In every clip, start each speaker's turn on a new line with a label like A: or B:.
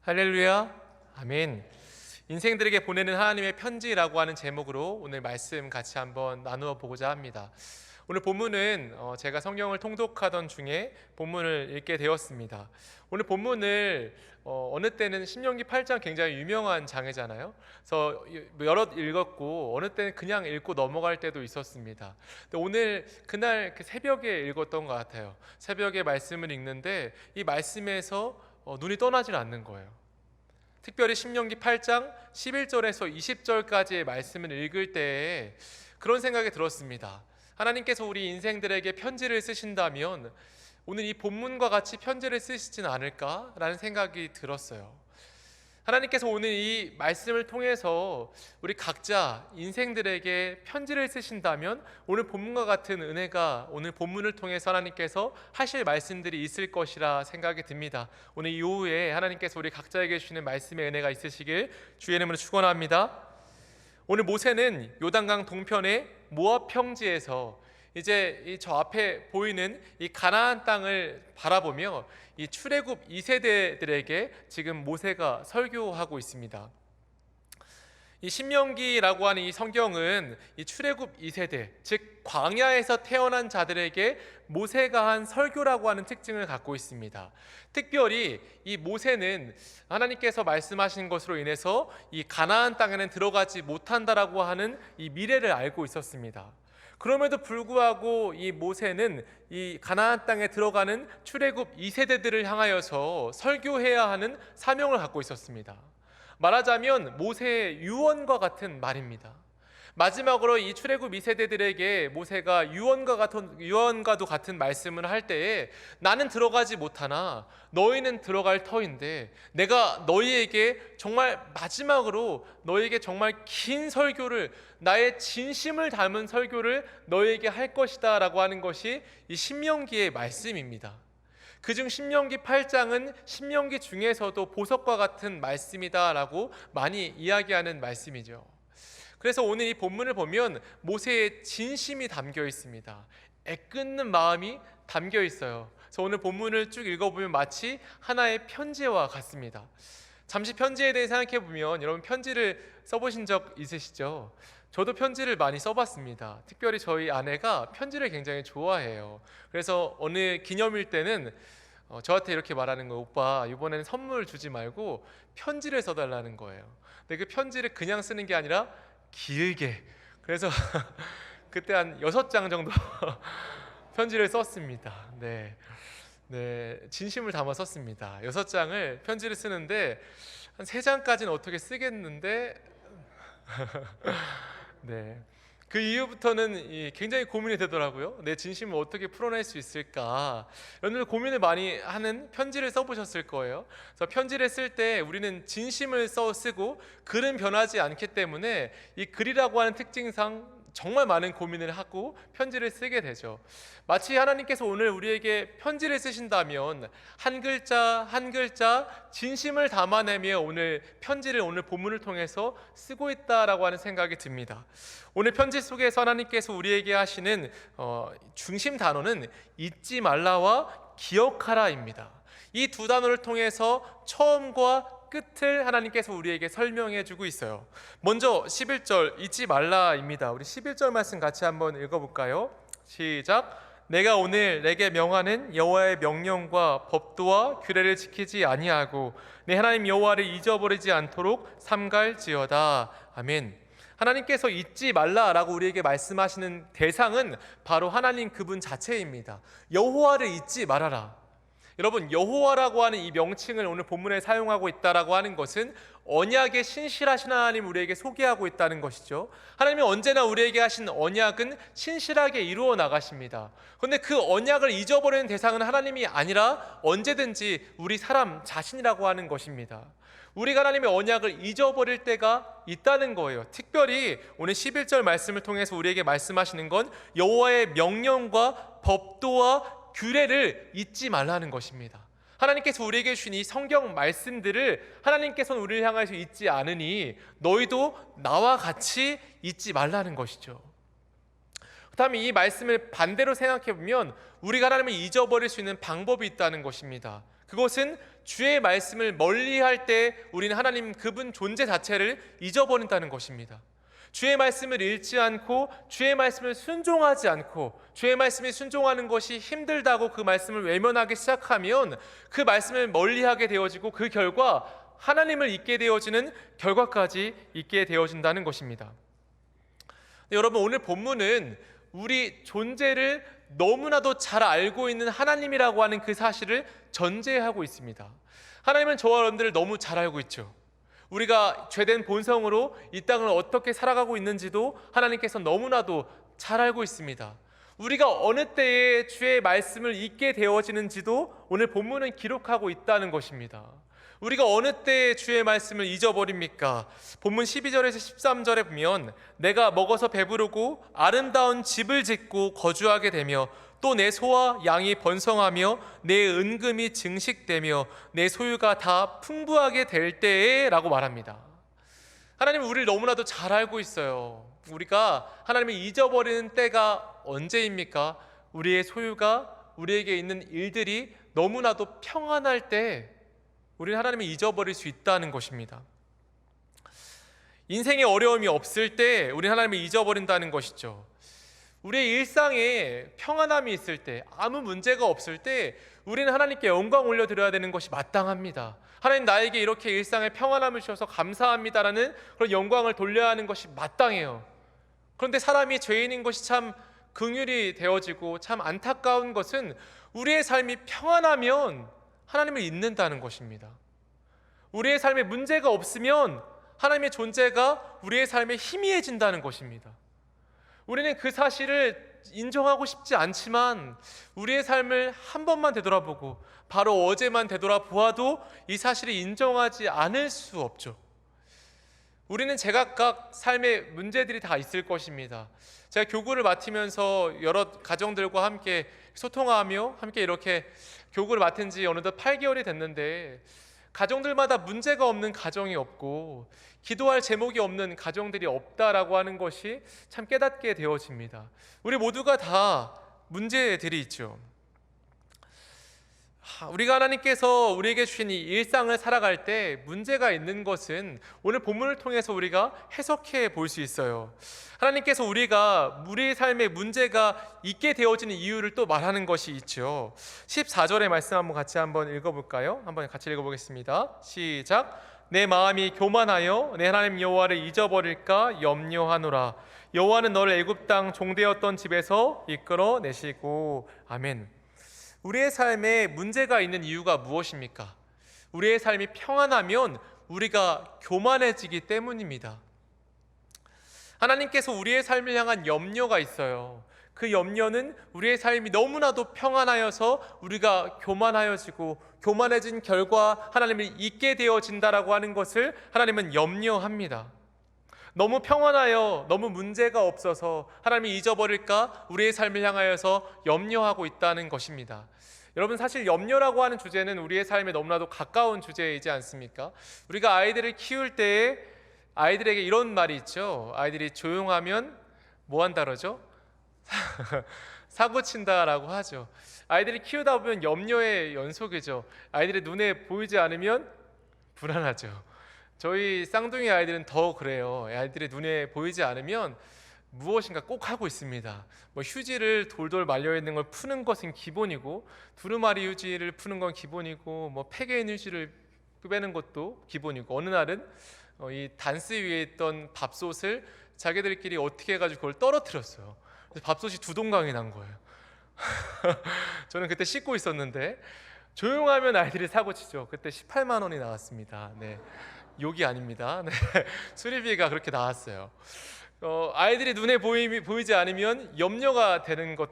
A: 할렐루야, 아멘. 인생들에게 보내는 하나님의 편지라고 하는 제목으로 오늘 말씀 같이 한번 나누어 보고자 합니다. 오늘 본문은 제가 성경을 통독하던 중에 본문을 읽게 되었습니다. 오늘 본문을 어느 때는 신명기 8장 굉장히 유명한 장이잖아요. 그래서 여러 읽었고 어느 때는 그냥 읽고 넘어갈 때도 있었습니다. 근데 오늘 그날 새벽에 읽었던 것 같아요. 새벽에 말씀을 읽는데 이 말씀에서 눈이 떠나질 않는 거예요. 특별히 신명기 8장 11절에서 20절까지의 말씀을 읽을 때에 그런 생각이 들었습니다. 하나님께서 우리 인생들에게 편지를 쓰신다면 오늘 이 본문과 같이 편지를 쓰시진 않을까라는 생각이 들었어요. 하나님께서 오늘 이 말씀을 통해서 우리 각자 인생들에게 편지를 쓰신다면 오늘 본문과 같은 은혜가 오늘 본문을 통해서 하나님께서 하실 말씀들이 있을 것이라 생각이 듭니다. 오늘 이후에 하나님께서 우리 각자에게 주시는 말씀의 은혜가 있으시길 주의 이름으로 축원합니다. 오늘 모세는 요단강 동편의 모압 평지에서 이제 이 저 앞에 보이는 이 가나안 땅을 바라보며 이 출애굽 2세대들에게 지금 모세가 설교하고 있습니다. 이 신명기라고 하는 이 성경은 이 출애굽 2세대, 즉 광야에서 태어난 자들에게 모세가 한 설교라고 하는 특징을 갖고 있습니다. 특별히 이 모세는 하나님께서 말씀하신 것으로 인해서 이 가나안 땅에는 들어가지 못한다라고 하는 이 미래를 알고 있었습니다. 그럼에도 불구하고 이 모세는 이 가나안 땅에 들어가는 출애굽 2세대들을 향하여서 설교해야 하는 사명을 갖고 있었습니다. 말하자면 모세의 유언과 같은 말입니다. 마지막으로 이 출애굽 2세대들에게 모세가 유언과도 같은 말씀을 할 때에 나는 들어가지 못하나 너희는 들어갈 터인데 내가 너희에게 정말 마지막으로 너희에게 정말 긴 설교를, 나의 진심을 담은 설교를 너희에게 할 것이다 라고 하는 것이 이 신명기의 말씀입니다. 그중 신명기 8장은 신명기 중에서도 보석과 같은 말씀이다 라고 많이 이야기하는 말씀이죠. 그래서 오늘 이 본문을 보면 모세의 진심이 담겨 있습니다. 애끓는 마음이 담겨 있어요. 그래서 오늘 본문을 쭉 읽어보면 마치 하나의 편지와 같습니다. 잠시 편지에 대해 생각해 보면 여러분 편지를 써보신 적 있으시죠? 저도 편지를 많이 써봤습니다. 특별히 저희 아내가 편지를 굉장히 좋아해요. 그래서 어느 기념일 때는 저한테 이렇게 말하는 거예요. 오빠 이번에는 선물 주지 말고 편지를 써달라는 거예요. 근데 그 편지를 그냥 쓰는 게 아니라 길게, 그래서 그때 한 6장 정도 편지를 썼습니다. 네, 진심을 담아 썼습니다. 6장을 편지를 쓰는데 한 3장까지는 어떻게 쓰겠는데 네, 그 이후부터는 굉장히 고민이 되더라고요. 내 진심을 어떻게 풀어낼 수 있을까? 여러분들 고민을 많이 하는 편지를 써보셨을 거예요. 그래서 편지를 쓸 때 우리는 진심을 쓰고 글은 변하지 않기 때문에 이 글이라고 하는 특징상 정말 많은 고민을 하고 편지를 쓰게 되죠. 마치 하나님께서 오늘 우리에게 편지를 쓰신다면 한 글자 한 글자 진심을 담아내며 오늘 편지를 오늘 본문을 통해서 쓰고 있다라고 하는 생각이 듭니다. 오늘 편지 속에서 하나님께서 우리에게 하시는 중심 단어는 잊지 말라와 기억하라입니다. 이 두 단어를 통해서 처음과 끝을 하나님께서 우리에게 설명해 주고 있어요. 먼저 11절 잊지 말라입니다. 우리 11절 말씀 같이 한번 읽어볼까요? 시작. 내가 오늘 내게 명하는 여호와의 명령과 법도와 규례를 지키지 아니하고 내 하나님 여호와를 잊어버리지 않도록 삼갈지어다. 아멘. 하나님께서 잊지 말라라고 우리에게 말씀하시는 대상은 바로 하나님 그분 자체입니다. 여호와를 잊지 말아라. 여러분, 여호와라고 하는 이 명칭을 오늘 본문에 사용하고 있다라고 하는 것은 언약의 신실하신 하나님 우리에게 소개하고 있다는 것이죠. 하나님이 언제나 우리에게 하신 언약은 신실하게 이루어 나가십니다. 그런데 그 언약을 잊어버리는 대상은 하나님이 아니라 언제든지 우리 사람 자신이라고 하는 것입니다. 우리가 하나님의 언약을 잊어버릴 때가 있다는 거예요. 특별히 오늘 11절 말씀을 통해서 우리에게 말씀하시는 건 여호와의 명령과 법도와 규례를 잊지 말라는 것입니다. 하나님께서 우리에게 주신 이 성경 말씀들을 하나님께서는 우리를 향해서 잊지 않으니 너희도 나와 같이 잊지 말라는 것이죠. 그렇다면 이 말씀을 반대로 생각해 보면 우리가 하나님을 잊어버릴 수 있는 방법이 있다는 것입니다. 그것은 주의 말씀을 멀리할 때 우리는 하나님 그분 존재 자체를 잊어버린다는 것입니다. 주의 말씀을 읽지 않고 주의 말씀을 순종하지 않고 주의 말씀에 순종하는 것이 힘들다고 그 말씀을 외면하기 시작하면 그 말씀을 멀리하게 되어지고 그 결과 하나님을 잊게 되어지는 결과까지 있게 되어진다는 것입니다. 여러분, 오늘 본문은 우리 존재를 너무나도 잘 알고 있는 하나님이라고 하는 그 사실을 전제하고 있습니다. 하나님은 저와 여러분들을 너무 잘 알고 있죠. 우리가 죄된 본성으로 이 땅을 어떻게 살아가고 있는지도 하나님께서 너무나도 잘 알고 있습니다. 우리가 어느 때에 주의 말씀을 잊게 되어지는지도 오늘 본문은 기록하고 있다는 것입니다. 우리가 어느 때에 주의 말씀을 잊어버립니까? 본문 12절에서 13절에 보면 내가 먹어서 배부르고 아름다운 집을 짓고 거주하게 되며 또 내 소와 양이 번성하며 내 은금이 증식되며 내 소유가 다 풍부하게 될 때에 라고 말합니다. 하나님은 우리를 너무나도 잘 알고 있어요. 우리가 하나님을 잊어버리는 때가 언제입니까? 우리의 소유가, 우리에게 있는 일들이 너무나도 평안할 때 우리는 하나님을 잊어버릴 수 있다는 것입니다. 인생에 어려움이 없을 때 우리는 하나님을 잊어버린다는 것이죠. 우리의 일상에 평안함이 있을 때, 아무 문제가 없을 때 우리는 하나님께 영광 올려드려야 되는 것이 마땅합니다. 하나님, 나에게 이렇게 일상에 평안함을 주셔서 감사합니다라는 그런 영광을 돌려야 하는 것이 마땅해요. 그런데 사람이 죄인인 것이 참 긍휼이 되어지고 참 안타까운 것은 우리의 삶이 평안하면 하나님을 잊는다는 것입니다. 우리의 삶에 문제가 없으면 하나님의 존재가 우리의 삶에 희미해진다는 것입니다. 우리는 그 사실을 인정하고 싶지 않지만 우리의 삶을 한 번만 되돌아보고 바로 어제만 되돌아보아도 이 사실을 인정하지 않을 수 없죠. 우리는 제각각 삶의 문제들이 다 있을 것입니다. 제가 교구를 맡으면서 여러 가정들과 함께 소통하며 함께 이렇게 교구를 맡은 지 어느덧 8개월이 됐는데 가정들마다 문제가 없는 가정이 없고 기도할 제목이 없는 가정들이 없다라고 하는 것이 참 깨닫게 되어집니다. 우리 모두가 다 문제들이 있죠. 우리가 하나님께서 우리에게 주신 이 일상을 살아갈 때 문제가 있는 것은 오늘 본문을 통해서 우리가 해석해 볼 수 있어요. 하나님께서 우리의 삶에 문제가 있게 되어지는 이유를 또 말하는 것이 있죠. 14절의 말씀 같이 한번 읽어볼까요? 한번 같이 읽어보겠습니다. 시작. 내 마음이 교만하여 내 하나님 여호와를 잊어버릴까 염려하노라. 여호와는 너를 애굽 땅 종되었던 집에서 이끌어내시고. 아멘. 우리의 삶에 문제가 있는 이유가 무엇입니까? 우리의 삶이 평안하면 우리가 교만해지기 때문입니다. 하나님께서 우리의 삶을 향한 염려가 있어요. 그 염려는 우리의 삶이 너무나도 평안하여서 우리가 교만하여지고 교만해진 결과 하나님을 잊게 되어진다라고 하는 것을 하나님은 염려합니다. 너무 평안하여 너무 문제가 없어서 하나님을 잊어버릴까 우리의 삶을 향하여서 염려하고 있다는 것입니다. 여러분, 사실 염려라고 하는 주제는 우리의 삶에 너무나도 가까운 주제이지 않습니까? 우리가 아이들을 키울 때에 아이들에게 이런 말이 있죠. 아이들이 조용하면 뭐 한다 그러죠? 사고 친다라고 하죠. 아이들이 키우다 보면 염려의 연속이죠. 아이들의 눈에 보이지 않으면 불안하죠. 저희 쌍둥이 아이들은 더 그래요. 아이들의 눈에 보이지 않으면 무엇인가 꼭 하고 있습니다. 휴지를 돌돌 말려있는 걸 푸는 것은 기본이고, 두루마리 휴지를 푸는 건 기본이고, 폐기인 휴지를 빼는 것도 기본이고, 어느 날은 이 단스 위에 있던 밥솥을 자기들끼리 어떻게 해가지고 그걸 떨어뜨렸어요. 밥솥이 두 동강이 난 거예요. 저는 그때 씻고 있었는데 조용하면 아이들이 사고치죠. 그때 18만 원이 나왔습니다. 네, 욕이 아닙니다. 네. 수리비가 그렇게 나왔어요. 아이들이 눈에 보이지 않으면 염려가 되는 것,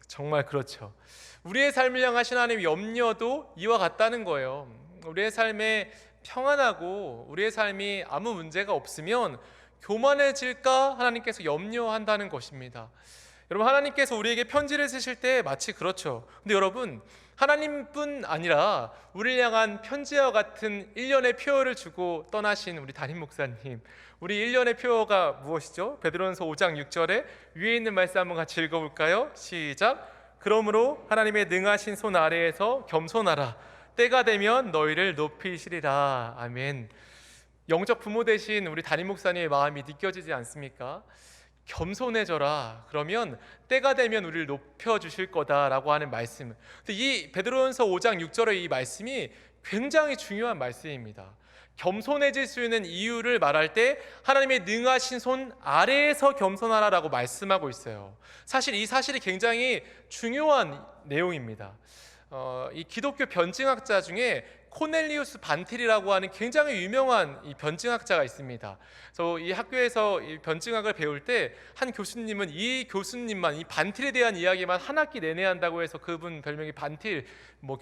A: 정말 그렇죠. 우리의 삶을 향하신 하나님의 염려도 이와 같다는 거예요. 우리의 삶에 평안하고 우리의 삶이 아무 문제가 없으면 교만해질까 하나님께서 염려한다는 것입니다. 여러분, 하나님께서 우리에게 편지를 쓰실 때 마치 그렇죠. 근데 여러분, 하나님뿐 아니라 우리를 향한 편지와 같은 일련의 표어를 주고 떠나신 우리 담임 목사님, 우리 일련의 표어가 무엇이죠? 베드로전서 5장 6절에 위에 있는 말씀 한번 같이 읽어볼까요? 시작. 그러므로 하나님의 능하신 손 아래에서 겸손하라. 때가 되면 너희를 높이시리라. 아멘. 영적 부모 되신 우리 담임 목사님의 마음이 느껴지지 않습니까? 겸손해져라. 그러면 때가 되면 우리를 높여주실 거다라고 하는 말씀. 이 베드로전서 5장 6절의 이 말씀이 굉장히 중요한 말씀입니다. 겸손해질 수 있는 이유를 말할 때 하나님의 능하신 손 아래에서 겸손하라라고 말씀하고 있어요. 사실 이 사실이 굉장히 중요한 내용입니다. 이 기독교 변증학자 중에 코넬리우스 반틸이라고 하는 굉장히 유명한 이 변증학자가 있습니다. 그래서 이 학교에서 이 변증학을 배울 때 한 교수님은 이 교수님만 이 반틸에 대한 이야기만 한 학기 내내 한다고 해서 그분 별명이 반틸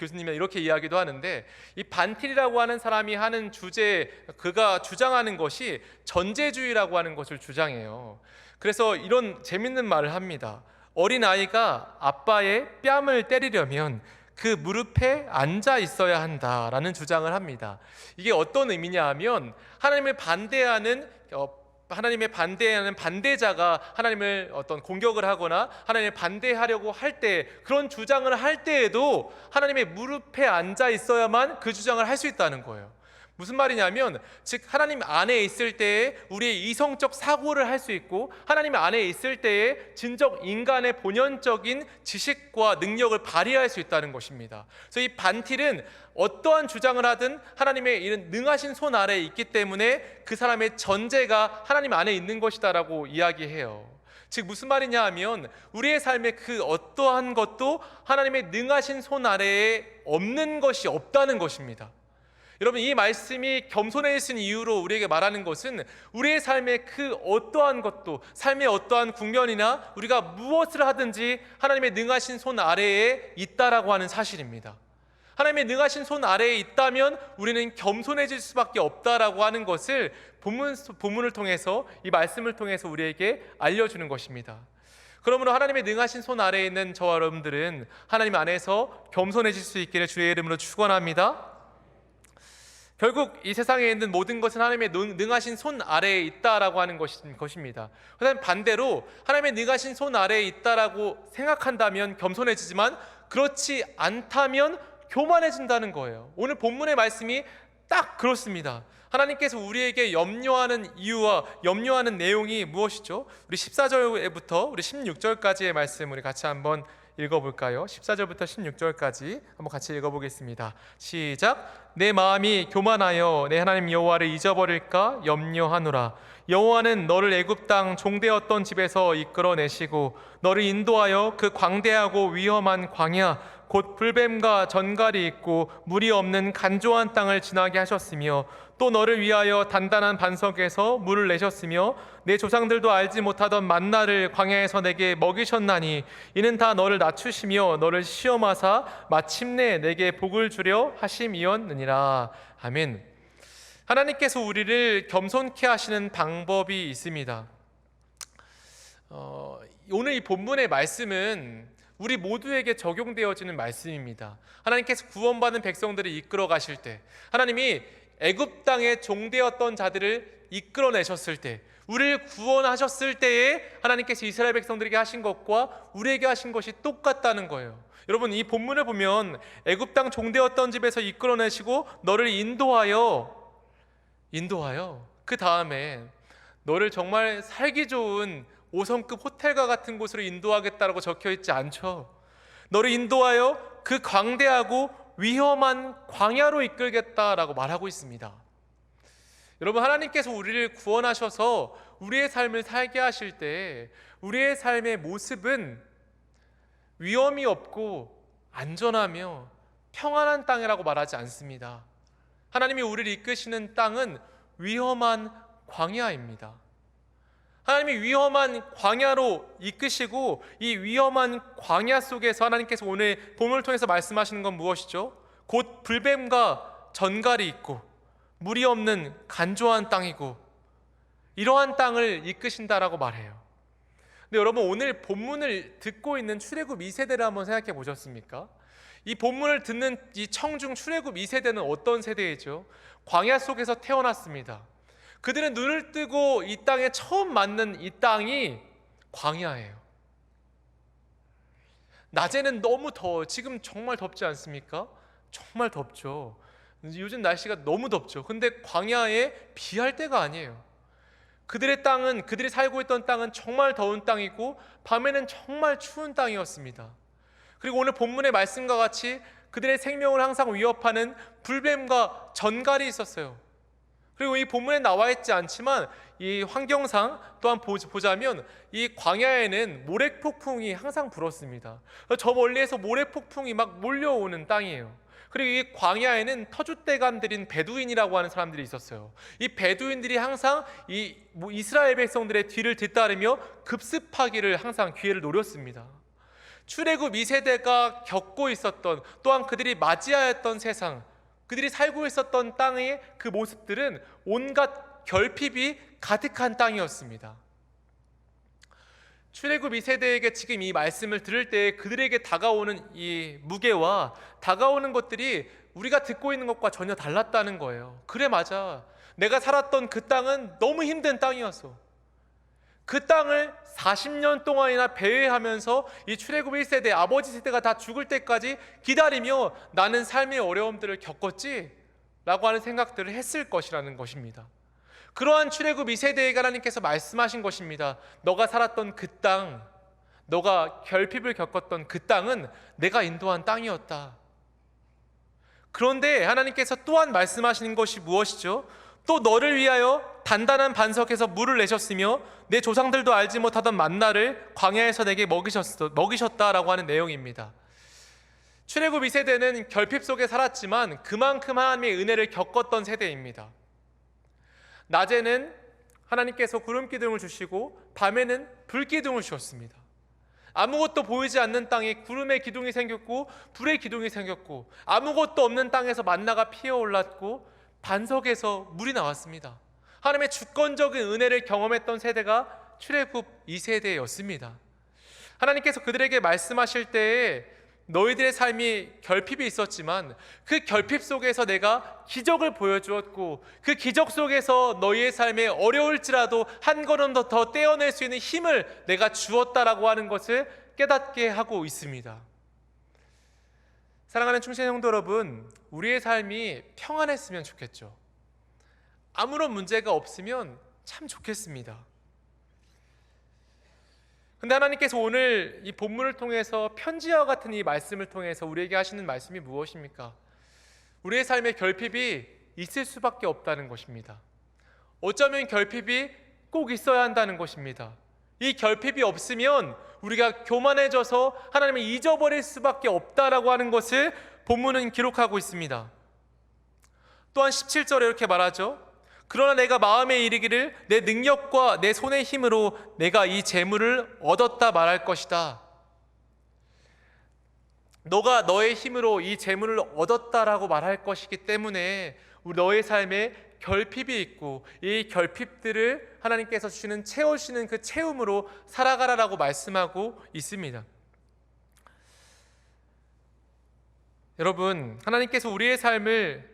A: 교수님이 이렇게 이야기도 하는데, 이 반틸이라고 하는 사람이 하는 주제, 그가 주장하는 것이 전제주의라고 하는 것을 주장해요. 그래서 이런 재밌는 말을 합니다. 어린 아이가 아빠의 뺨을 때리려면 그 무릎에 앉아 있어야 한다라는 주장을 합니다. 이게 어떤 의미냐 하면 하나님을 반대하는 반대자가 하나님을 어떤 공격을 하거나 하나님을 반대하려고 할 때, 그런 주장을 할 때에도 하나님의 무릎에 앉아 있어야만 그 주장을 할 수 있다는 거예요. 무슨 말이냐면, 즉 하나님 안에 있을 때에 우리의 이성적 사고를 할 수 있고, 하나님 안에 있을 때에 진적 인간의 본연적인 지식과 능력을 발휘할 수 있다는 것입니다. 그래서 이 반틸은 어떠한 주장을 하든 하나님의 이런 능하신 손 아래에 있기 때문에 그 사람의 전제가 하나님 안에 있는 것이다라고 이야기해요. 즉 무슨 말이냐 하면, 우리의 삶의 그 어떠한 것도 하나님의 능하신 손 아래에 없는 것이 없다는 것입니다. 여러분, 이 말씀이 겸손해진 이유로 우리에게 말하는 것은 우리의 삶의 그 어떠한 것도, 삶의 어떠한 국면이나 우리가 무엇을 하든지 하나님의 능하신 손 아래에 있다라고 하는 사실입니다. 하나님의 능하신 손 아래에 있다면 우리는 겸손해질 수밖에 없다라고 하는 것을 본문을 통해서, 이 말씀을 통해서 우리에게 알려주는 것입니다. 그러므로 하나님의 능하신 손 아래에 있는 저와 여러분들은 하나님 안에서 겸손해질 수 있기를 주의 이름으로 축원합니다. 결국 이 세상에 있는 모든 것은 하나님의 능하신 손 아래에 있다라고 하는 것입니다. 그다음 반대로 하나님의 능하신 손 아래에 있다라고 생각한다면 겸손해지지만, 그렇지 않다면 교만해진다는 거예요. 오늘 본문의 말씀이 딱 그렇습니다. 하나님께서 우리에게 염려하는 이유와 염려하는 내용이 무엇이죠? 우리 14절부터 우리 16절까지의 말씀 우리 같이 한번 읽어볼까요? 14절부터 16절까지 한번 같이 읽어보겠습니다. 시작. 내 마음이 교만하여 내 하나님 여호와를 잊어버릴까 염려하노라. 여호와는 너를 애굽 땅 종되었던 집에서 이끌어내시고 너를 인도하여 그 광대하고 위험한 광야 곧 불뱀과 전갈이 있고 물이 없는 간조한 땅을 지나게 하셨으며, 또 너를 위하여 단단한 반석에서 물을 내셨으며 내 조상들도 알지 못하던 만나를 광야에서 내게 먹이셨나니, 이는 다 너를 낮추시며 너를 시험하사 마침내 내게 복을 주려 하심이었느니라. 아멘. 하나님께서 우리를 겸손케 하시는 방법이 있습니다. 오늘 이 본문의 말씀은 우리 모두에게 적용되어지는 말씀입니다. 하나님께서 구원받은 백성들을 이끌어 가실 때, 하나님이 애굽 땅에 종되었던 자들을 이끌어내셨을 때, 우리를 구원하셨을 때에 하나님께서 이스라엘 백성들에게 하신 것과 우리에게 하신 것이 똑같다는 거예요. 여러분, 이 본문을 보면 애굽 땅 종되었던 집에서 이끌어내시고 너를 인도하여 그 다음에 너를 정말 살기 좋은 5성급 호텔과 같은 곳으로 인도하겠다라고 적혀있지 않죠. 너를 인도하여 그 광대하고 위험한 광야로 이끌겠다라고 말하고 있습니다. 여러분, 하나님께서 우리를 구원하셔서 우리의 삶을 살게 하실 때 우리의 삶의 모습은 위험이 없고 안전하며 평안한 땅이라고 말하지 않습니다. 하나님이 우리를 이끄시는 땅은 위험한 광야입니다. 하나님이 위험한 광야로 이끄시고, 이 위험한 광야 속에서 하나님께서 오늘 본문을 통해서 말씀하시는 건 무엇이죠? 곧 불뱀과 전갈이 있고 물이 없는 간조한 땅이고, 이러한 땅을 이끄신다라고 말해요. 근데 여러분, 오늘 본문을 듣고 있는 출애굽 2세대를 한번 생각해 보셨습니까? 이 본문을 듣는 이 청중 출애굽 2세대는 어떤 세대이죠? 광야 속에서 태어났습니다. 그들은 눈을 뜨고 이 땅에 처음 맞는 이 땅이 광야예요. 낮에는 너무 더워요. 지금 정말 덥지 않습니까? 정말 덥죠. 요즘 날씨가 너무 덥죠. 근데 광야에 비할 때가 아니에요. 그들의 땅은, 그들이 살고 있던 땅은 정말 더운 땅이고 밤에는 정말 추운 땅이었습니다. 그리고 오늘 본문의 말씀과 같이 그들의 생명을 항상 위협하는 불뱀과 전갈이 있었어요. 그리고 이 본문에 나와 있지 않지만 이 환경상 또한 보자면 이 광야에는 모래폭풍이 항상 불었습니다. 저 멀리에서 모래폭풍이 막 몰려오는 땅이에요. 그리고 이 광야에는 터줏대감들인 베두인이라고 하는 사람들이 있었어요. 이 베두인들이 항상 이 이스라엘 백성들의 뒤를 뒤따르며 급습하기를 항상 기회를 노렸습니다. 출애굽 2세대가 겪고 있었던, 또한 그들이 맞이하였던 세상, 그들이 살고 있었던 땅의 그 모습들은 온갖 결핍이 가득한 땅이었습니다. 출애굽 2세대에게 지금 이 말씀을 들을 때 그들에게 다가오는 이 무게와 다가오는 것들이 우리가 듣고 있는 것과 전혀 달랐다는 거예요. 그래, 맞아. 내가 살았던 그 땅은 너무 힘든 땅이었어. 그 땅을 40년 동안이나 배회하면서 이 출애굽 1세대, 아버지 세대가 다 죽을 때까지 기다리며 나는 삶의 어려움들을 겪었지? 라고 하는 생각들을 했을 것이라는 것입니다. 그러한 출애굽 2세대에게 하나님께서 말씀하신 것입니다. 너가 살았던 그 땅, 너가 결핍을 겪었던 그 땅은 내가 인도한 땅이었다. 그런데 하나님께서 또한 말씀하시는 것이 무엇이죠? 또 너를 위하여 단단한 반석에서 물을 내셨으며 내 조상들도 알지 못하던 만나를 광야에서 내게 먹이셨다라고 하는 내용입니다. 출애굽 2세대는 결핍 속에 살았지만 그만큼 하나님의 은혜를 겪었던 세대입니다. 낮에는 하나님께서 구름 기둥을 주시고 밤에는 불 기둥을 주셨습니다. 아무것도 보이지 않는 땅에 구름의 기둥이 생겼고 불의 기둥이 생겼고 아무것도 없는 땅에서 만나가 피어올랐고 반석에서 물이 나왔습니다. 하나님의 주권적인 은혜를 경험했던 세대가 출애굽 2세대였습니다. 하나님께서 그들에게 말씀하실 때에 너희들의 삶이 결핍이 있었지만 그 결핍 속에서 내가 기적을 보여주었고 그 기적 속에서 너희의 삶에 어려울지라도 한 걸음 더 떼어낼 수 있는 힘을 내가 주었다라고 하는 것을 깨닫게 하고 있습니다. 사랑하는 충신 성도 여러분, 우리의 삶이 평안했으면 좋겠죠. 아무런 문제가 없으면 참 좋겠습니다. 근데 하나님께서 오늘 이 본문을 통해서 편지와 같은 이 말씀을 통해서 우리에게 하시는 말씀이 무엇입니까? 우리의 삶에 결핍이 있을 수밖에 없다는 것입니다. 어쩌면 결핍이 꼭 있어야 한다는 것입니다. 이 결핍이 없으면 우리가 교만해져서 하나님을 잊어버릴 수밖에 없다라고 하는 것을 본문은 기록하고 있습니다. 또한 17절에 이렇게 말하죠. 그러나 내가 마음에 이르기를 내 능력과 내 손의 힘으로 내가 이 재물을 얻었다 말할 것이다. 너가 너의 힘으로 이 재물을 얻었다라고 말할 것이기 때문에 너의 삶에 결핍이 있고 이 결핍들을 하나님께서 주시는 채워주시는 그 채움으로 살아가라라고 말씀하고 있습니다. 여러분, 하나님께서 우리의 삶을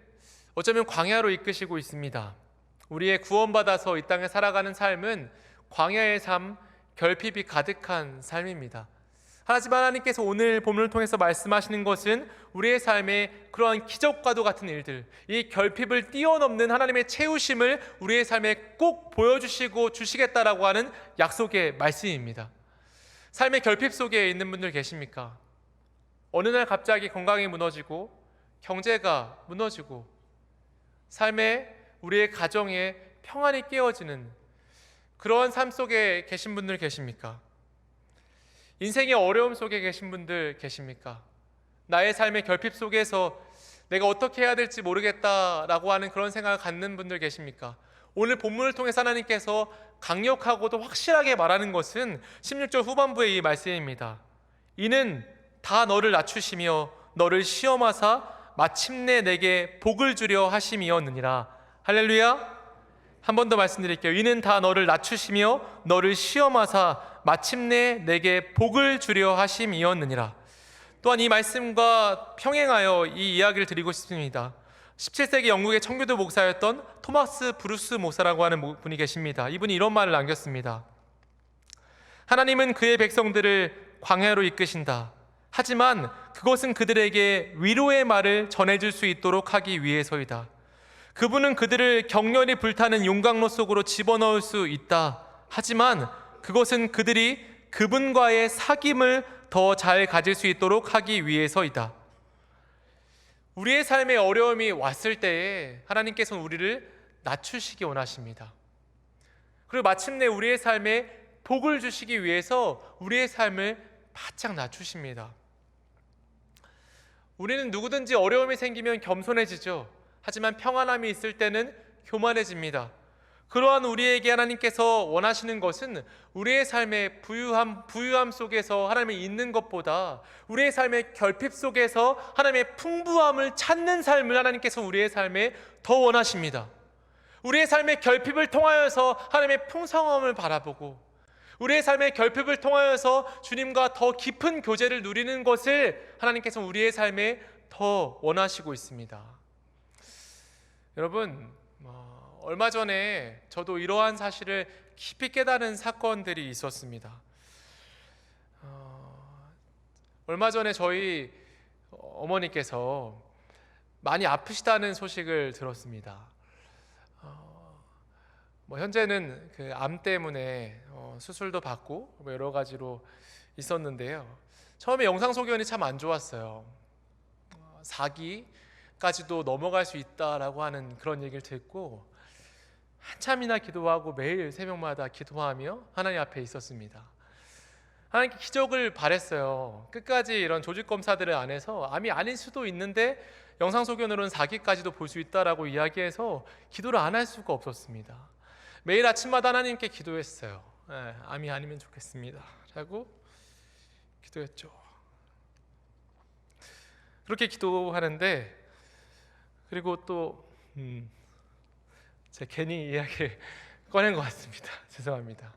A: 어쩌면 광야로 이끄시고 있습니다. 우리의 구원받아서 이 땅에 살아가는 삶은 광야의 삶, 결핍이 가득한 삶입니다. 하지만 하나님께서 오늘 본문을 통해서 말씀하시는 것은 우리의 삶에 그러한 기적과도 같은 일들, 이 결핍을 뛰어넘는 하나님의 채우심을 우리의 삶에 꼭 보여주시고 주시겠다라고 하는 약속의 말씀입니다. 삶의 결핍 속에 있는 분들 계십니까? 어느 날 갑자기 건강이 무너지고 경제가 무너지고 삶에 우리의 가정에 평안이 깨어지는 그러한 삶 속에 계신 분들 계십니까? 인생의 어려움 속에 계신 분들 계십니까? 나의 삶의 결핍 속에서 내가 어떻게 해야 될지 모르겠다라고 하는 그런 생각을 갖는 분들 계십니까? 오늘 본문을 통해서 하나님께서 강력하고도 확실하게 말하는 것은 16절 후반부의 이 말씀입니다. 이는 다 너를 낮추시며 너를 시험하사 마침내 내게 복을 주려 하심이었느니라. 할렐루야. 한 번 더 말씀드릴게요. 이는 다 너를 낮추시며 너를 시험하사 마침내 내게 복을 주려 하심이었느니라. 또한 이 말씀과 평행하여 이 이야기를 드리고 싶습니다. 17세기 영국의 청교도 목사였던 토마스 브루스 모사라고 하는 분이 계십니다. 이분이 이런 말을 남겼습니다. 하나님은 그의 백성들을 광야로 이끄신다. 하지만 그것은 그들에게 위로의 말을 전해줄 수 있도록 하기 위해서이다. 그분은 그들을 격렬히 불타는 용광로 속으로 집어넣을 수 있다. 하지만 그것은 그들이 그분과의 사귐을 더 잘 가질 수 있도록 하기 위해서이다. 우리의 삶에 어려움이 왔을 때에 하나님께서는 우리를 낮추시기 원하십니다. 그리고 마침내 우리의 삶에 복을 주시기 위해서 우리의 삶을 바짝 낮추십니다. 우리는 누구든지 어려움이 생기면 겸손해지죠. 하지만 평안함이 있을 때는 교만해집니다. 그러한 우리에게 하나님께서 원하시는 것은 우리의 삶의 부유함 속에서 하나님을 있는 것보다 우리의 삶의 결핍 속에서 하나님의 풍부함을 찾는 삶을 하나님께서 우리의 삶에 더 원하십니다. 우리의 삶의 결핍을 통하여서 하나님의 풍성함을 바라보고 우리의 삶의 결핍을 통하여서 주님과 더 깊은 교제를 누리는 것을 하나님께서 우리의 삶에 더 원하시고 있습니다. 여러분, 얼마 전에 저도 이러한 사실을 깊이 깨달은 사건들이 있었습니다. 얼마 전에 저희 어머니께서 많이 아프시다는 소식을 들었습니다. 현재는 그 암 때문에 수술도 받고 여러 가지로 있었는데요. 처음에 영상 소견이 참 안 좋았어요. 4기까지도 넘어갈 수 있다라고 하는 그런 얘기를 듣고 한참이나 기도하고 매일 새벽마다 기도하며 하나님 앞에 있었습니다. 하나님께 기적을 바랬어요. 끝까지 이런 조직 검사들을 안 해서 암이 아닐 수도 있는데 영상 소견으로는 4기까지도 볼 수 있다라고 이야기해서 기도를 안 할 수가 없었습니다. 매일 아침마다 하나님께 기도했어요. 암이 아니면 좋겠습니다 라고 기도했죠. 그렇게 기도하는데 그리고 또 제가 괜히 이야기를 꺼낸 것 같습니다. 죄송합니다.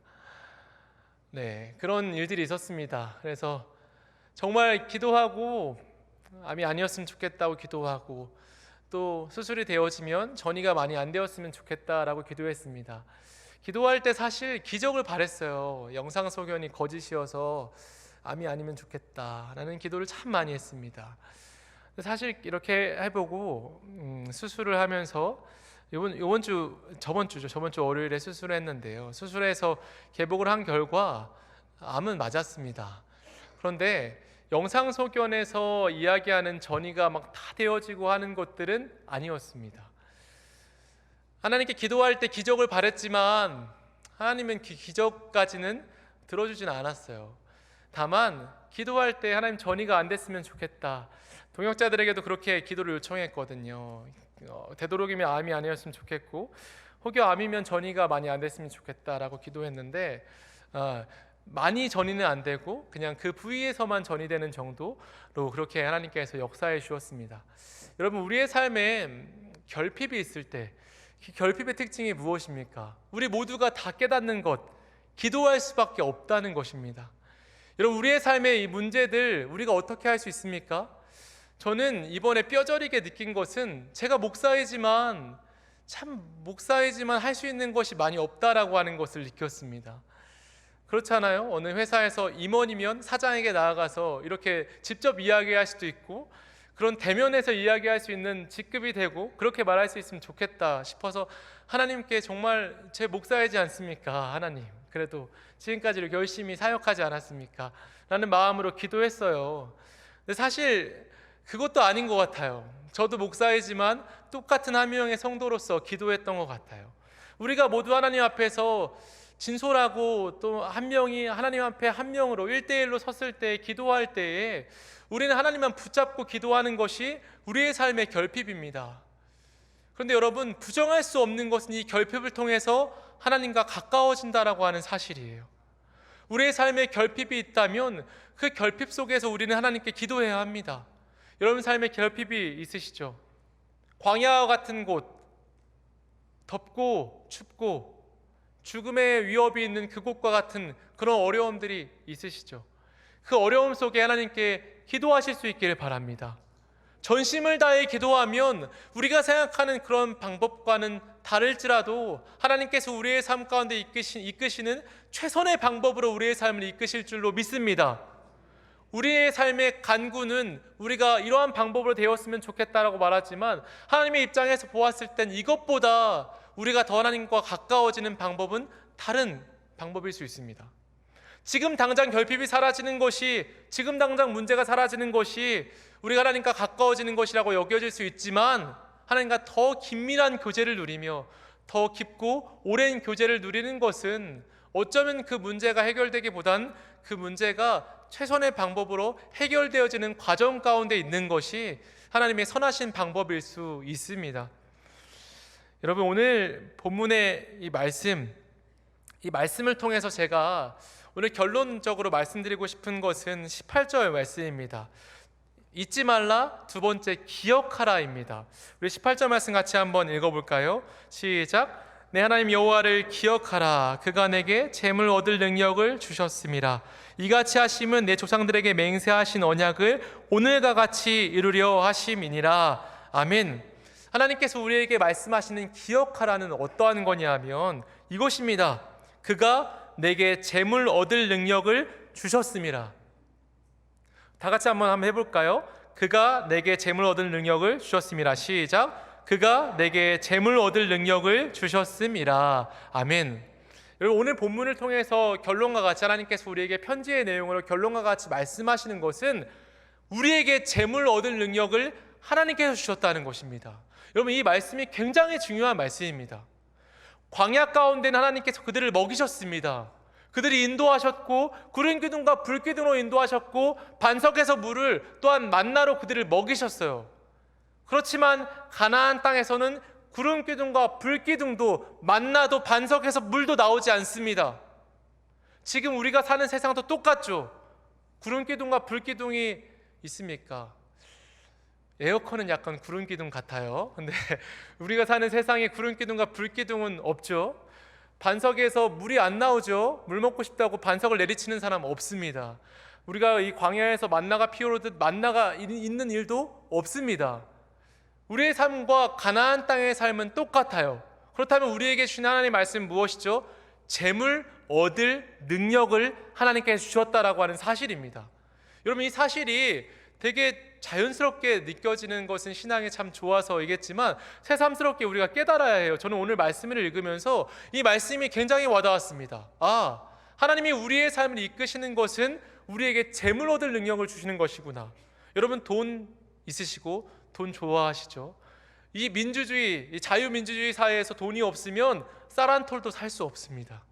A: 네, 그런 일들이 있었습니다. 그래서 정말 기도하고 암이 아니었으면 좋겠다고 기도하고 또 수술이 되어지면 전이가 많이 안 되었으면 좋겠다라고 기도했습니다. 기도할 때 사실 기적을 바랬어요. 영상 소견이 거짓이어서 암이 아니면 좋겠다라는 기도를 참 많이 했습니다. 사실 이렇게 해보고 수술을 하면서 저번 주 월요일에 수술을 했는데요. 수술해서 개복을 한 결과 암은 맞았습니다. 그런데 영상 소견에서 이야기하는 전이가 막 다 되어지고 하는 것들은 아니었습니다. 하나님께 기도할 때 기적을 바랬지만 하나님은 그 기적까지는 들어주진 않았어요. 다만 기도할 때 하나님 전이가 안 됐으면 좋겠다. 동역자들에게도 그렇게 기도를 요청했거든요. 되도록이면 암이 아니었으면 좋겠고 혹여 암이면 전이가 많이 안 됐으면 좋겠다라고 기도했는데 많이 전이는 안 되고 그냥 그 부위에서만 전이되는 정도로 그렇게 하나님께서 역사해 주었습니다. 여러분, 우리의 삶에 결핍이 있을 때 그 결핍의 특징이 무엇입니까? 우리 모두가 다 깨닫는 것, 기도할 수밖에 없다는 것입니다. 여러분, 우리의 삶의 이 문제들 우리가 어떻게 할 수 있습니까? 저는 이번에 뼈저리게 느낀 것은 제가 목사이지만 할 수 있는 것이 많이 없다라고 하는 것을 느꼈습니다. 그렇잖아요. 어느 회사에서 임원이면 사장에게 나아가서 이렇게 직접 이야기할 수도 있고 그런 대면에서 이야기할 수 있는 직급이 되고 그렇게 말할 수 있으면 좋겠다 싶어서 하나님께 정말 제 목사이지 않습니까? 하나님, 그래도 지금까지 이렇게 열심히 사역하지 않았습니까? 라는 마음으로 기도했어요. 근데 사실 그것도 아닌 것 같아요. 저도 목사이지만 똑같은 한 명의 성도로서 기도했던 것 같아요. 우리가 모두 하나님 앞에서 진솔하고 또 한 명이 하나님 앞에 한 명으로 1대1로 섰을 때 기도할 때에 우리는 하나님만 붙잡고 기도하는 것이 우리의 삶의 결핍입니다. 그런데 여러분, 부정할 수 없는 것은 이 결핍을 통해서 하나님과 가까워진다라고 하는 사실이에요. 우리의 삶에 결핍이 있다면 그 결핍 속에서 우리는 하나님께 기도해야 합니다. 여러분 삶에 결핍이 있으시죠? 광야와 같은 곳, 덥고 춥고 죽음의 위협이 있는 그곳과 같은 그런 어려움들이 있으시죠? 그 어려움 속에 하나님께 기도하실 수 있기를 바랍니다. 전심을 다해 기도하면 우리가 생각하는 그런 방법과는 다를지라도 하나님께서 우리의 삶 가운데 이끄시는 최선의 방법으로 우리의 삶을 이끄실 줄로 믿습니다. 우리의 삶의 간구는 우리가 이러한 방법으로 되었으면 좋겠다라고 말하지만 하나님의 입장에서 보았을 땐 이것보다 우리가 더 하나님과 가까워지는 방법은 다른 방법일 수 있습니다. 지금 당장 결핍이 사라지는 것이, 지금 당장 문제가 사라지는 것이 우리가 하나님과 가까워지는 것이라고 여겨질 수 있지만 하나님과 더 긴밀한 교제를 누리며 더 깊고 오랜 교제를 누리는 것은 어쩌면 그 문제가 해결되기보단 그 문제가 최선의 방법으로 해결되어지는 과정 가운데 있는 것이 하나님의 선하신 방법일 수 있습니다. 여러분, 오늘 본문의 이 말씀을 통해서 제가 오늘 결론적으로 말씀드리고 싶은 것은 18절 말씀입니다. 잊지 말라, 두 번째 기억하라입니다. 우리 18절 말씀 같이 한번 읽어볼까요? 시작. 내 하나님 여호와를 기억하라. 그가 내게 재물 얻을 능력을 주셨음이라. 이같이 하심은 내 조상들에게 맹세하신 언약을 오늘과 같이 이루려 하심이니라. 아멘. 하나님께서 우리에게 말씀하시는 기억하라는 어떠한 거냐면 이것입니다. 그가 내게 재물 얻을 능력을 주셨음이라. 다 같이 한번 해볼까요? 그가 내게 재물 얻을 능력을 주셨음이라. 시작. 그가 내게 재물 얻을 능력을 주셨음이라. 아멘. 여러분, 오늘 본문을 통해서 결론과 같이 하나님께서 우리에게 편지의 내용으로 결론과 같이 말씀하시는 것은 우리에게 재물 얻을 능력을 하나님께서 주셨다는 것입니다. 여러분, 이 말씀이 굉장히 중요한 말씀입니다. 광야 가운데는 하나님께서 그들을 먹이셨습니다. 그들이 인도하셨고 구름 기둥과 불 기둥으로 인도하셨고 반석에서 물을 또한 만나로 그들을 먹이셨어요. 그렇지만 가나안 땅에서는 구름 기둥과 불 기둥도 만나도 반석에서 물도 나오지 않습니다. 지금 우리가 사는 세상도 똑같죠. 구름 기둥과 불 기둥이 있습니까? 에어컨은 약간 구름 기둥 같아요. 근데 우리가 사는 세상에 구름 기둥과 불 기둥은 없죠. 반석에서 물이 안 나오죠. 물 먹고 싶다고 반석을 내리치는 사람 없습니다. 우리가 이 광야에서 만나가 피어오르듯 만나가 있는 일도 없습니다. 우리의 삶과 가나안 땅의 삶은 똑같아요. 그렇다면 우리에게 주신 하나님의 말씀은 무엇이죠? 재물 얻을 능력을 하나님께서 주셨다라고 하는 사실입니다. 여러분, 이 사실이 되게 자연스럽게 느껴지는 것은 신앙이 참 좋아서이겠지만 새삼스럽게 우리가 깨달아야 해요. 저는 오늘 말씀을 읽으면서 이 말씀이 굉장히 와닿았습니다. 하나님이 우리의 삶을 이끄시는 것은 우리에게 재물 얻을 능력을 주시는 것이구나. 여러분, 돈 있으시고 돈 좋아하시죠? 이 민주주의, 이 자유민주주의 사회에서 돈이 없으면 쌀 한 톨도 살 수 없습니다.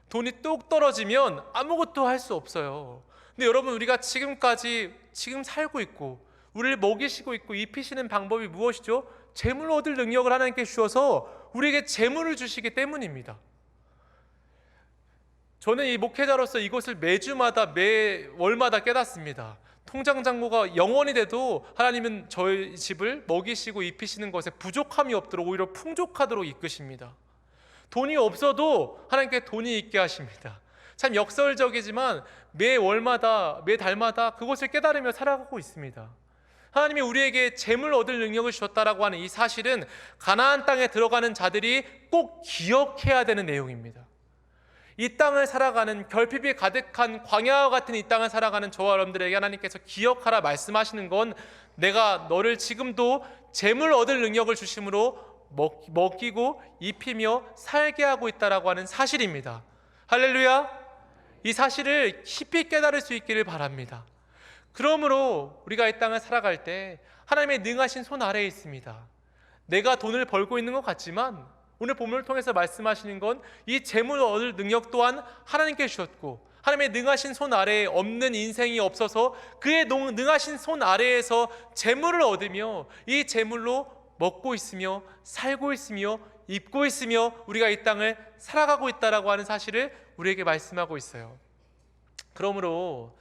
A: 돈이 뚝 떨어지면 아무것도 할 수 없어요. 근데 여러분, 우리가 지금 살고 있고 우리를 먹이시고 있고 입히시는 방법이 무엇이죠? 재물 얻을 능력을 하나님께 주셔서 우리에게 재물을 주시기 때문입니다. 저는 이 목회자로서 이것을 매월마다 깨닫습니다. 통장 잔고가 0원이 돼도 하나님은 저희 집을 먹이시고 입히시는 것에 부족함이 없도록 오히려 풍족하도록 이끄십니다. 돈이 없어도 하나님께 돈이 있게 하십니다. 참 역설적이지만 매월마다 매달마다 그것을 깨달으며 살아가고 있습니다. 하나님이 우리에게 재물 얻을 능력을 주셨다라고 하는 이 사실은 가나안 땅에 들어가는 자들이 꼭 기억해야 되는 내용입니다. 이 땅을 살아가는 결핍이 가득한 광야와 같은 이 땅을 살아가는 저와 여러분들에게 하나님께서 기억하라 말씀하시는 건 내가 너를 지금도 재물 얻을 능력을 주심으로 먹이고 입히며 살게 하고 있다라고 하는 사실입니다. 할렐루야. 이 사실을 깊이 깨달을 수 있기를 바랍니다. 그러므로 우리가 이 땅을 살아갈 때 하나님의 능하신 손 아래에 있습니다. 내가 돈을 벌고 있는 것 같지만 오늘 본문을 통해서 말씀하시는 건 이 재물 얻을 능력 또한 하나님께 주셨고 하나님의 능하신 손 아래에 없는 인생이 없어서 그의 능하신 손 아래에서 재물을 얻으며 이 재물로 먹고 있으며 살고 있으며 입고 있으며 우리가 이 땅을 살아가고 있다라고 하는 사실을 우리에게 말씀하고 있어요. 그러므로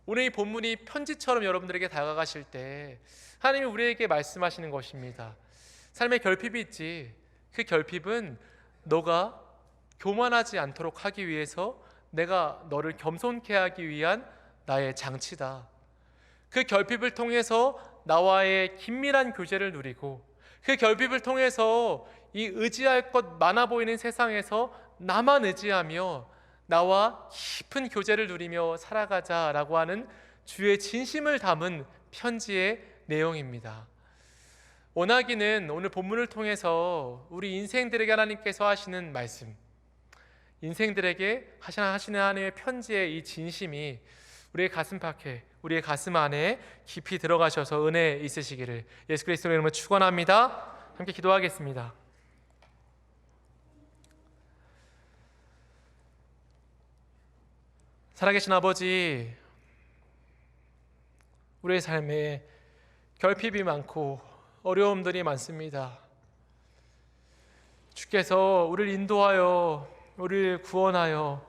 A: 오늘 이 본문이 편지처럼 여러분들에게 다가가실 때 하나님이 우리에게 말씀하시는 것입니다. 삶에 결핍이 있지. 그 결핍은 너가 교만하지 않도록 하기 위해서 내가 너를 겸손케 하기 위한 나의 장치다. 그 결핍을 통해서 나와의 긴밀한 교제를 누리고, 그 결핍을 통해서 이 의지할 것 많아 보이는 세상에서 나만 의지하며 나와 깊은 교제를 누리며 살아가자라고 하는 주의 진심을 담은 편지의 내용입니다. 원하기는 오늘 본문을 통해서 우리 인생들에게 하나님께서 하시는 말씀, 인생들에게 하시는 하나님의 편지의 이 진심이 우리의 가슴 밖에, 우리의 가슴 안에 깊이 들어가셔서 은혜 있으시기를 예수 그리스도의 이름으로 축원합니다. 함께 기도하겠습니다. 살아계신 아버지, 우리의 삶에 결핍이 많고 어려움들이 많습니다. 주께서 우리를 인도하여 우리를 구원하여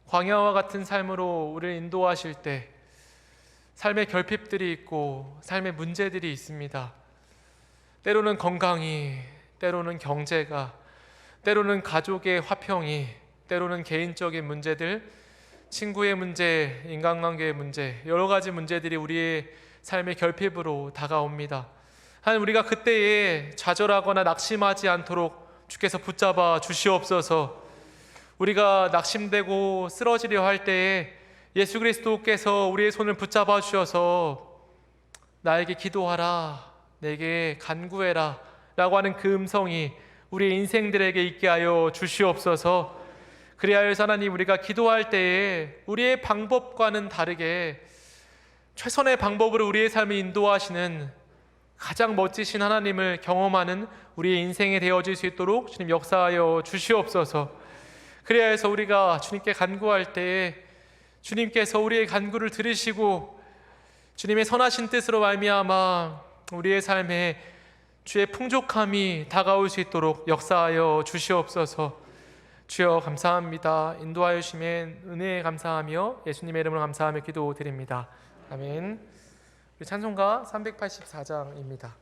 A: 광야와 같은 삶으로 우리를 인도하실 때 삶의 결핍들이 있고 삶의 문제들이 있습니다. 때로는 건강이, 때로는 경제가, 때로는 가족의 화평이, 때로는 개인적인 문제들, 친구의 문제, 인간관계의 문제, 여러 가지 문제들이 우리의 삶의 결핍으로 다가옵니다. 하나님, 우리가 그때에 좌절하거나 낙심하지 않도록 주께서 붙잡아 주시옵소서. 우리가 낙심되고 쓰러지려 할 때에 예수 그리스도께서 우리의 손을 붙잡아 주셔서 나에게 기도하라, 내게 간구해라 라고 하는 그 음성이 우리의 인생들에게 있게 하여 주시옵소서. 그리하여서 하나님, 우리가 기도할 때에 우리의 방법과는 다르게 최선의 방법으로 우리의 삶을 인도하시는 가장 멋지신 하나님을 경험하는 우리의 인생이 되어질 수 있도록 주님 역사하여 주시옵소서. 그리하여서 우리가 주님께 간구할 때에 주님께서 우리의 간구를 들으시고 주님의 선하신 뜻으로 말미암아 우리의 삶에 주의 풍족함이 다가올 수 있도록 역사하여 주시옵소서. 주여 감사합니다. 인도하여 주시면 은혜에 감사하며 예수님의 이름으로 감사하며 기도드립니다. 아멘. 우리 찬송가 384장입니다.